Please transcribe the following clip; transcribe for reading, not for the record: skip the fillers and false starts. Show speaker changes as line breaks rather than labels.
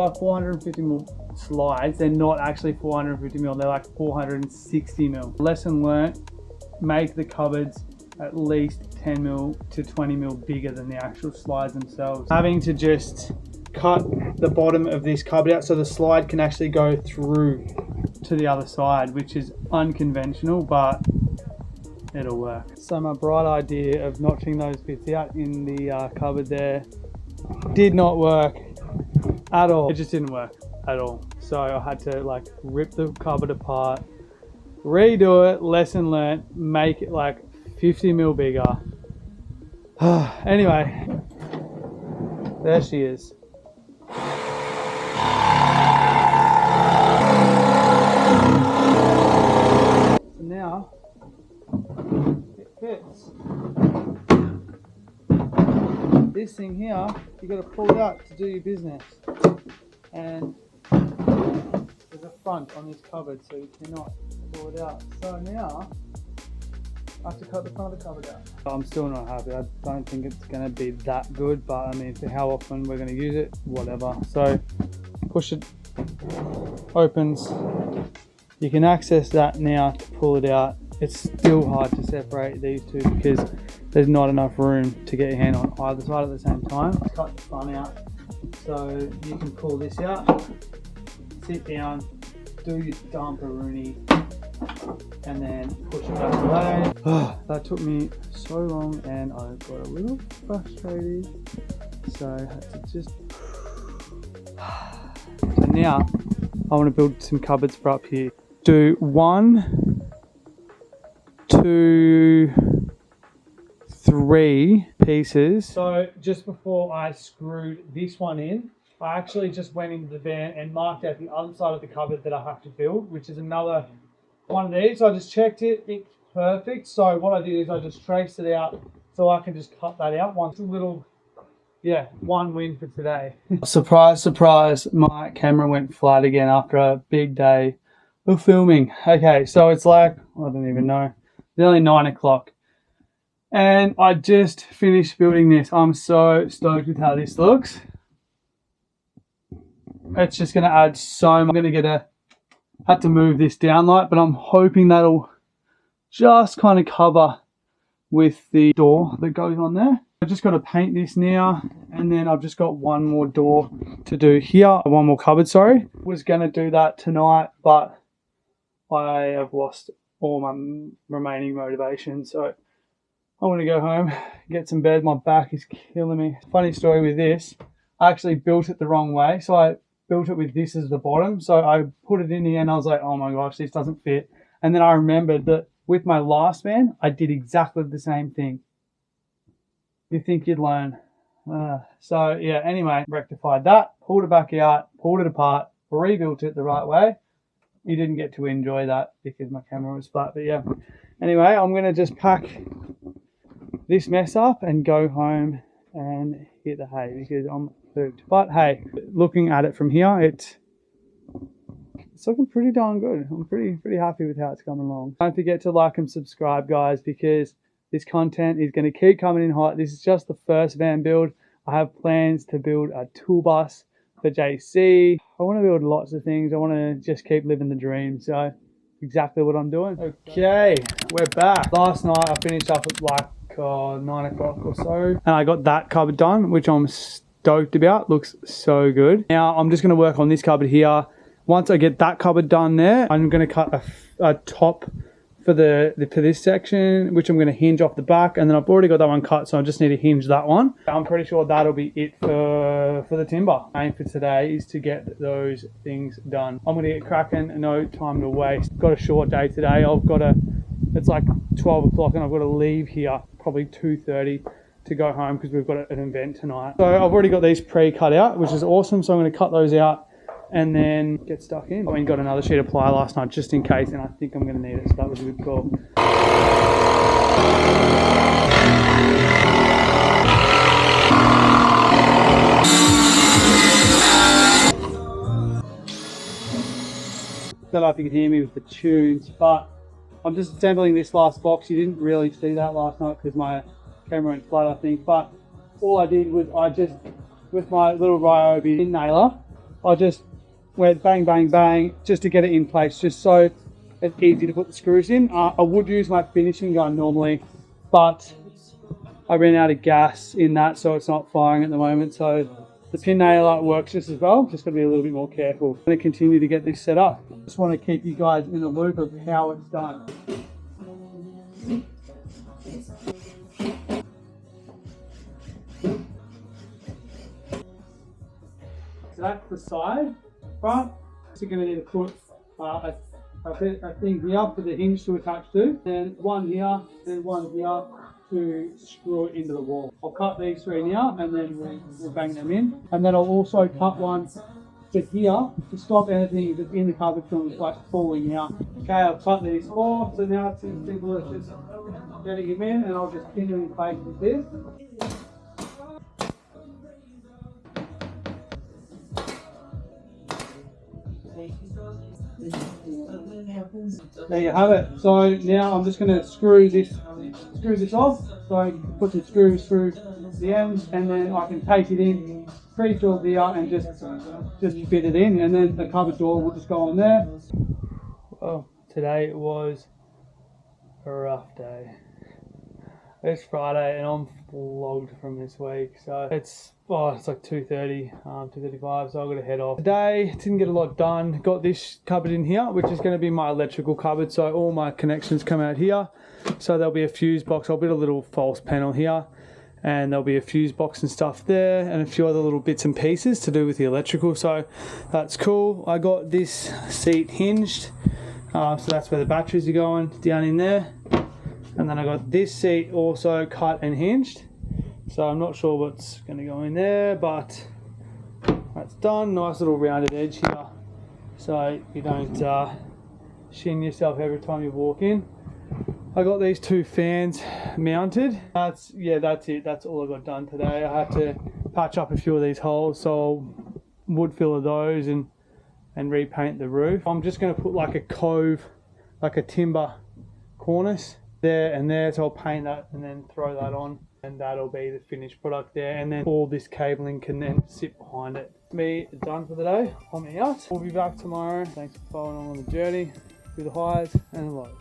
buy 450mm slides. They're not actually 450mm, they're like 460mm. Lesson learnt, make the cupboards at least 10mm to 20mm bigger than the actual slides themselves. Having to just cut the bottom of this cupboard out so the slide can actually go through to the other side, which is unconventional, but it'll work. So my bright idea of notching those bits out in the cupboard there did not work at all. It just didn't work at all. So I had to like rip the cupboard apart, redo it, lesson learnt, make it like 50mm bigger. Anyway, there she is. So now it fits. This thing here, you got to pull it out to do your business, and there's a front on this cupboard, so you cannot pull it out. So now I have to cut the front of the cupboard out. I'm still not happy. I don't think it's going to be that good, but I mean, for how often we're going to use it, whatever. So push it, opens. You can access that now to pull it out. It's still hard to separate these two because there's not enough room to get your hand on either side at the same time. Cut the front out so you can pull this out, sit down, do your dumperoonie, and then push it back away. That took me so long and I got a little frustrated, so I had to just so now I want to build some cupboards for up here. Do 1, 2, 3 pieces. So just before I screwed this one in, I actually just went into the van and marked out the other side of the cupboard that I have to build, which is another one of these. So I just checked it, it's perfect. So what I did is I just traced it out so I can just cut that out. One little, yeah, one win for today. Surprise, surprise, my camera went flat again after a big day of filming. Okay, so it's like, I don't even know, it's only 9 o'clock. And I just finished building this. I'm so stoked with how this looks. It's just going to add so much. I'm going to have to move this down light, but I'm hoping that'll just kind of cover with the door that goes on there. I've just got to paint this now, and then I've just got one more door to do here. One more cupboard, sorry. Was going to do that tonight, but I have lost all my remaining motivation. So I want to go home, get some bed. My back is killing me. Funny story with this, I actually built it the wrong way. So I built it with this as the bottom. So I put it in here and I was like, oh my gosh, this doesn't fit. And then I remembered that with my last van, I did exactly the same thing. You think you'd learn. So yeah, anyway, rectified that, pulled it back out, pulled it apart, rebuilt it the right way. You didn't get to enjoy that because my camera was flat, but yeah. Anyway, I'm going to just pack this mess up and go home and hit the hay because I'm hooked. But hey, looking at it from here, it's looking pretty darn good. I'm pretty happy with how it's coming along. Don't forget to like and subscribe, guys, because this content is going to keep coming in hot. This is just the first van build. I have plans to build a tool bus for JC. I want to build lots of things. I want to just keep living the dream. So exactly what I'm doing. Okay, we're back. Last night I finished up at like 9 o'clock or so, and I got that cupboard done, which I'm stoked about. Looks so good. Now I'm just going to work on this cupboard here. Once I get that cupboard done there, I'm going to cut a top for for this section, which I'm going to hinge off the back, and then I've already got that one cut, so I just need to hinge that one. I'm pretty sure that'll be it for the timber. Aim for today is to get those things done. I'm going to get cracking, no time to waste. Got a short day today. It's like 12 o'clock and I've got to leave here probably 2:30 to go home because we've got an event tonight. So I've already got these pre-cut out, which is awesome. So I'm going to cut those out and then get stuck in. I got another sheet of ply last night just in case, and I think I'm going to need it, so that was a good call. Don't know if you can hear me with the tunes, but I'm just assembling this last box. You didn't really see that last night because my camera went flat, I think, but all I did was I just, with my little Ryobi nailer, I just went bang, bang, bang, just to get it in place, just so it's easy to put the screws in. I would use my finishing gun normally, but I ran out of gas in that, so it's not firing at the moment. So the pin nailer works just as well, just got to be a little bit more careful. I'm going to continue to get this set up. Just want to keep you guys in the loop of how it's done. So that's the side, front. So you're going to need to put a thing here for the hinge to attach to, and one here, and one here to screw it into the wall. I'll cut these three now, and then we'll bang them in. And then I'll also cut one to here to stop anything that's in the cupboard from like falling out. Okay, I've cut these four, so now it's as simple as just getting them in, and I'll just pin them in place with this. There you have it. So now I'm just going to screw this off. So I put the screws through the ends, and then I can take it in, pre-drilled here, and just fit it in, and then the cupboard door will just go on there. Well, today was a rough day. It's Friday and I'm flogged from this week, so it's like 2:30, 2:35, so I've got to head off. Today, didn't get a lot done. Got this cupboard in here, which is going to be my electrical cupboard, so all my connections come out here. So there'll be a fuse box. I'll put a little false panel here, and there'll be a fuse box and stuff there, and a few other little bits and pieces to do with the electrical, so that's cool. I got this seat hinged, so that's where the batteries are going, down in there. And then I got this seat also cut and hinged, so I'm not sure what's going to go in there, but that's done. Nice little rounded edge here, so you don't shin yourself every time you walk in. I got these two fans mounted. That's it. That's all I got done today. I had to patch up a few of these holes, so I'll wood filler those and repaint the roof. I'm just going to put like a cove, like a timber cornice there and there, so I'll paint that and then throw that on, and that'll be the finished product there, and then all this cabling can then sit behind it. Me done for the day. I'm out. We'll be back tomorrow. Thanks for following on the journey through the highs and the lows.